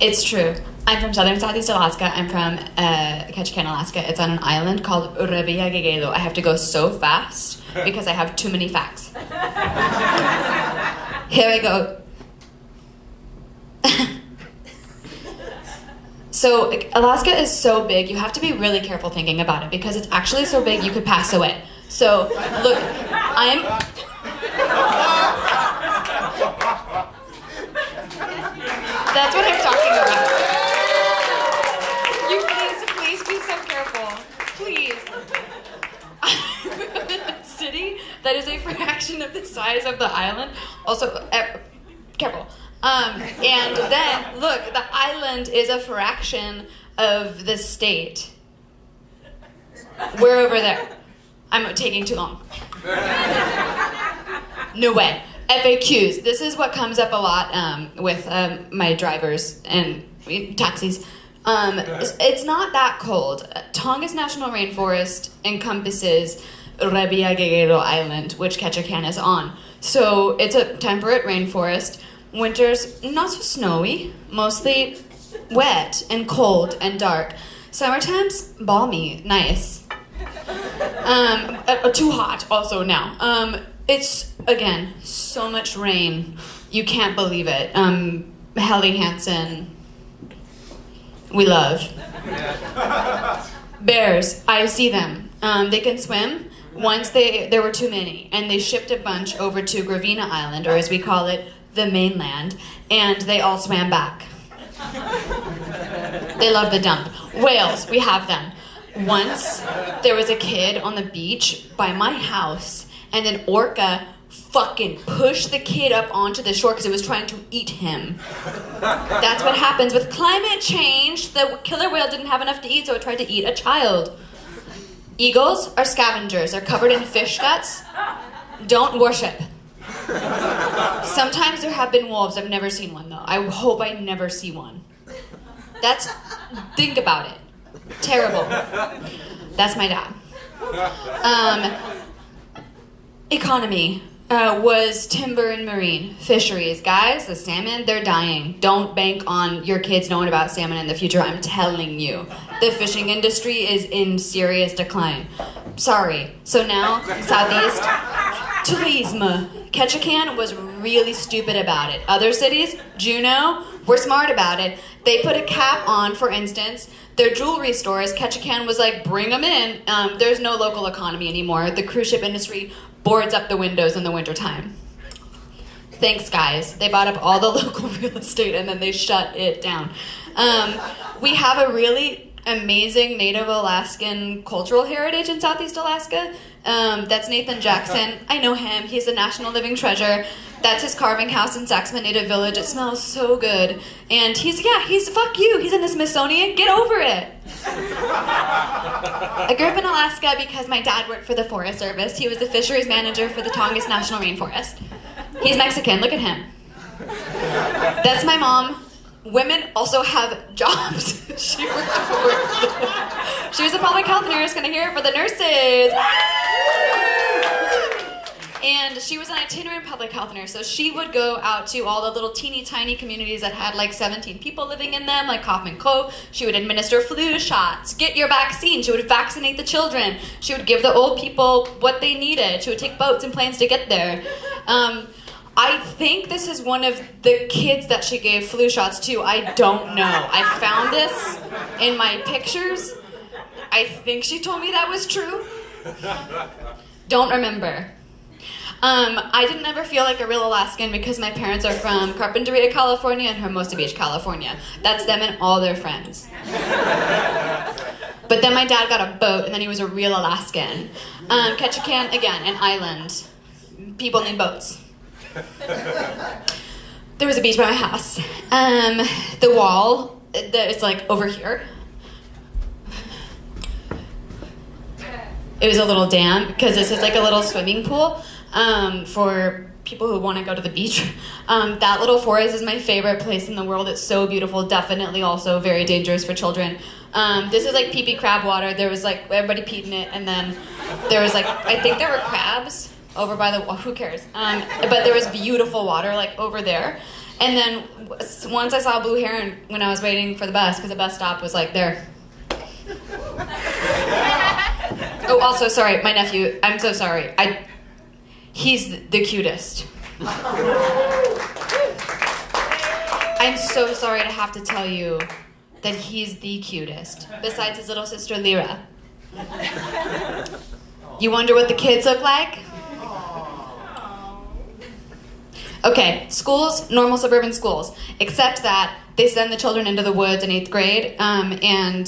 It's true. I'm from southern Southeast Alaska. I'm from Ketchikan, Alaska. It's on an island called Urabiagegelo. I have to go so fast because I have too many facts. Here we go. So Alaska is so big, you have to be really careful thinking about it because it's actually so big you could pass away. So look, that's what I'm talking about. You please be so careful. Please. I'm in a city that is a fraction of the size of the island. Also, careful. And then, look, the island is a fraction of the state. We're over there. I'm taking too long. No way. FAQs. This is what comes up a lot with my drivers and taxis. It's not that cold. Tongass National Rainforest encompasses Rebiagegelo Island, which Ketchikan is on. So it's a temperate rainforest. Winter's not so snowy, mostly wet and cold and dark. Summertime's balmy, nice. Too hot also now. It's, again, so much rain. You can't believe it. Helly Hansen, we love. Bears, I see them. They can swim. Once there were too many, and they shipped a bunch over to Gravina Island, or as we call it, the mainland, and they all swam back. They love the dump. Whales, we have them. Once, there was a kid on the beach by my house, and an orca fucking pushed the kid up onto the shore because it was trying to eat him. That's what happens with climate change. The killer whale didn't have enough to eat, so it tried to eat a child. Eagles are scavengers. They're covered in fish guts. Don't worship. Sometimes there have been wolves. I've never seen one, though. I hope I never see one. Think about it. Terrible. That's my dad. Economy was timber and marine. Fisheries. Guys, the salmon, they're dying. Don't bank on your kids knowing about salmon in the future. I'm telling you. The fishing industry is in serious decline. Sorry. So now, Southeast, tourism. Ketchikan was really stupid about it. Other cities, Juneau, were smart about it. They put a cap on, for instance, their jewelry stores. Ketchikan was like, bring them in. There's no local economy anymore. The cruise ship industry boards up the windows in the wintertime. Thanks, guys. They bought up all the local real estate and then they shut it down. We have a really amazing Native Alaskan cultural heritage in Southeast Alaska. That's Nathan Jackson. I know him. He's a National Living Treasure. That's his carving house in Saxman Native Village. It smells so good. And he's fuck you. He's in the Smithsonian. Get over it. I grew up in Alaska because my dad worked for the Forest Service. He was the fisheries manager for the Tongass National Rainforest. He's Mexican. Look at him. That's my mom. Women also have jobs. She was a public health nurse. Gonna hear it for the nurses. And she was an itinerant public health nurse, so she would go out to all the little teeny tiny communities that had like 17 people living in them, like Kaufman Cove. She would administer flu shots. Get your vaccine. She would vaccinate the children. She would give the old people what they needed. She would take boats and planes to get there. I think this is one of the kids that she gave flu shots to. I don't know. I found this in my pictures. I think she told me that was true. Don't remember. I didn't ever feel like a real Alaskan because my parents are from Carpinteria, California and Hermosa Beach, California. That's them and all their friends. But then my dad got a boat and then he was a real Alaskan. Ketchikan, again, an island. People need boats. There was a beach by my house. The wall, it's like over here. It was a little dam because this is like a little swimming pool for people who want to go to the beach. That little forest is my favorite place in the world. It's so beautiful, definitely also very dangerous for children. This is like pee-pee crab water. There was like, everybody peed in it, and then there was like, I think there were crabs. over by the, well, who cares? But there was beautiful water like over there. And then once I saw a blue heron when I was waiting for the bus, because the bus stop was like there. Oh, also, sorry, my nephew, I'm so sorry. He's the cutest. I'm so sorry to have to tell you that he's the cutest, besides his little sister Lyra. You wonder what the kids look like? Okay, schools, normal suburban schools, except that they send the children into the woods in 8th grade and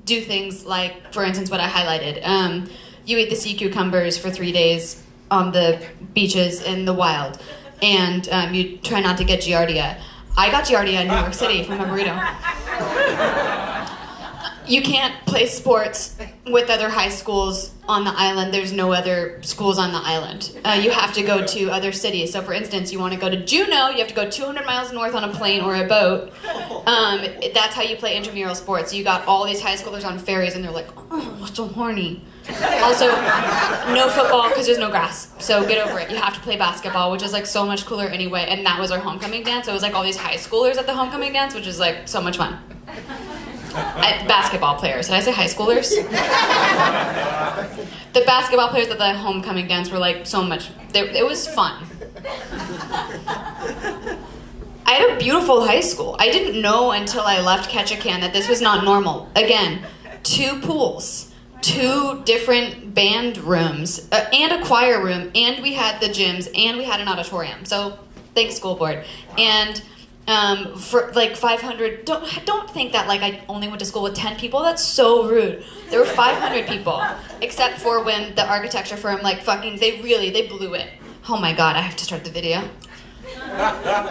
do things like, for instance, what I highlighted. You eat the sea cucumbers for 3 days on the beaches in the wild, and you try not to get giardia. I got giardia in New York City from a burrito. You can't play sports with other high schools on the island. There's no other schools on the island. You have to go to other cities. So for instance, you want to go to Juneau, you have to go 200 miles north on a plane or a boat. That's how you play intramural sports. You got all these high schoolers on ferries and they're like, oh, I'm so horny. Also, no football because there's no grass. So get over it. You have to play basketball, which is like so much cooler anyway. And that was our homecoming dance. So it was like all these high schoolers at the homecoming dance, which is like so much fun. Basketball players. Did I say high schoolers? The basketball players at the homecoming dance were like so much. It was fun. I had a beautiful high school. I didn't know until I left Ketchikan that this was not normal. Again, 2 pools, 2 different band rooms, and a choir room, and we had the gyms, and we had an auditorium. So thanks, school board. And for like 500, don't think that like I only went to school with 10 people. That's so rude. There were 500 people, except for when the architecture firm like fucking, they blew it. Oh my God, I have to start the video.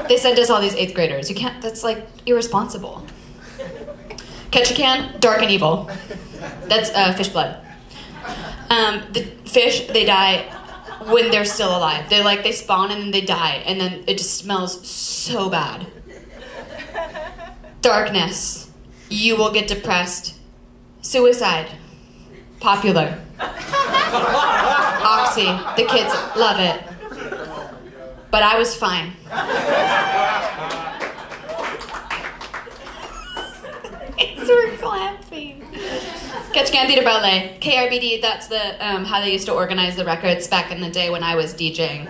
They sent us all these 8th graders. You can't, that's like irresponsible. Ketchikan, dark and evil. That's fish blood. The fish, they die when they're still alive. They spawn and then they die, and then it just smells so bad. Darkness. You will get depressed. Suicide. Popular. Oxy. The kids love it. But I was fine. Thanks for clapping. Ketchikan Theater Ballet. KRBD, that's the how they used to organize the records back in the day when I was DJing.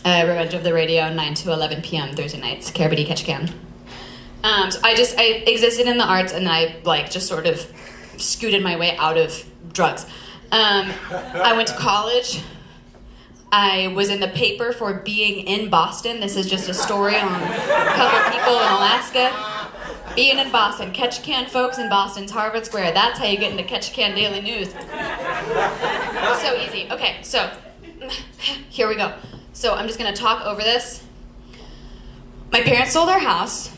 Revenge of the Radio, 9 to 11 p.m. Thursday nights, KRBD Ketchikan. So I existed in the arts, and I like just sort of scooted my way out of drugs. I went to college. I was in the paper for being in Boston. This is just a story on a couple people in Alaska. Being in Boston. Ketchikan folks in Boston's Harvard Square. That's how you get into Ketchikan Daily News. So easy. Okay, so here we go. So I'm just going to talk over this. My parents sold our house.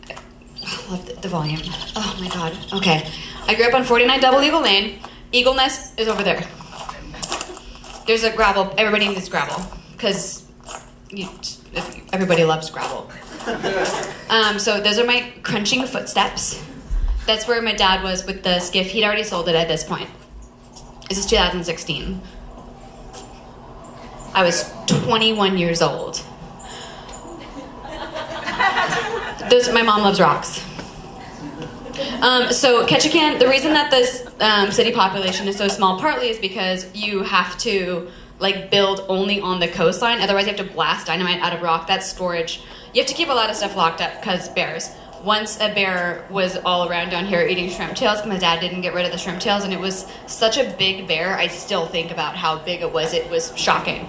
I love the volume. Oh my God. Okay. I grew up on 49 Double Eagle Lane. Eagle Nest is over there. There's a gravel. Everybody needs gravel because everybody loves gravel. So those are my crunching footsteps. That's where my dad was with the skiff. He'd already sold it at this point. This is 2016. I was 21 years old. My mom loves rocks. So Ketchikan, the reason that this city population is so small partly is because you have to like build only on the coastline. Otherwise you have to blast dynamite out of rock. That's storage. You have to keep a lot of stuff locked up because bears. Once a bear was all around down here eating shrimp tails because my dad didn't get rid of the shrimp tails, and it was such a big bear. I still think about how big it was. It was shocking.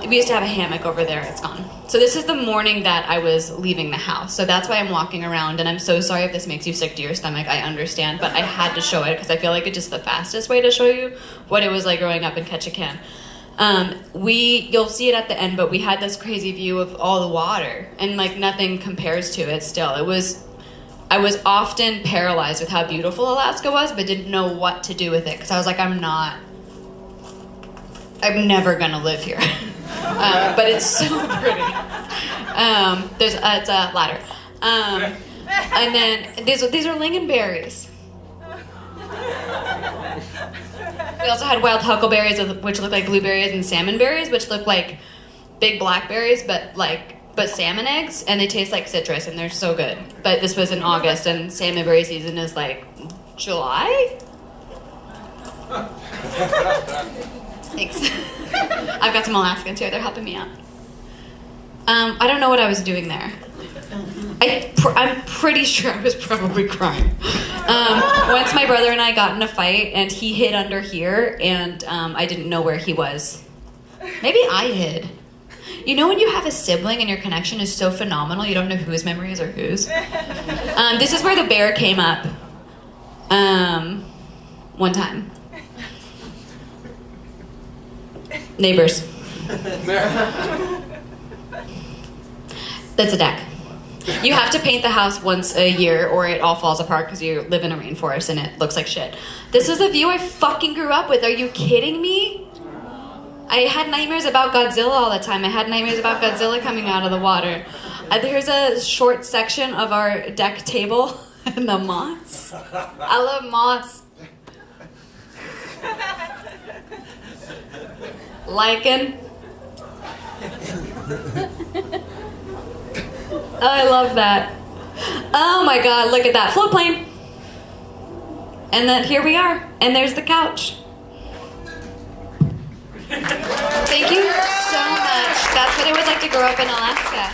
We used to have a hammock over there. It's gone. So this is the morning that I was leaving the house. So that's why I'm walking around, and I'm so sorry if this makes you sick to your stomach. I understand, but I had to show it because I feel like it's just the fastest way to show you what it was like growing up in Ketchikan. You'll see it at the end, but we had this crazy view of all the water, and like nothing compares to it still. I was often paralyzed with how beautiful Alaska was, but didn't know what to do with it because I was like, I'm never gonna live here. But it's so pretty. It's a ladder. And then these are lingonberries. We also had wild huckleberries, which look like blueberries, and salmon berries, which look like big blackberries, but salmon eggs, and they taste like citrus, and they're so good. But this was in August, and salmon berry season is like July? Thanks. I've got some Alaskans here. They're helping me out. I don't know what I was doing there. I'm pretty sure I was probably crying. Once my brother and I got in a fight, and he hid under here, and I didn't know where he was. Maybe I hid. You know when you have a sibling and your connection is so phenomenal, you don't know whose memories are whose? This is where the bear came up. One time. Neighbors. That's a deck. You have to paint the house once a year or it all falls apart because you live in a rainforest and it looks like shit. This is the view I fucking grew up with. Are you kidding me? I had nightmares about Godzilla all the time. I had nightmares about Godzilla coming out of the water. There's a short section of our deck table and the moss. I love moss. Lichen. Oh, I love that. Oh my god, look at that. Float plane. And then here we are. And there's the couch. Thank you so much. That's what it was like to grow up in Alaska.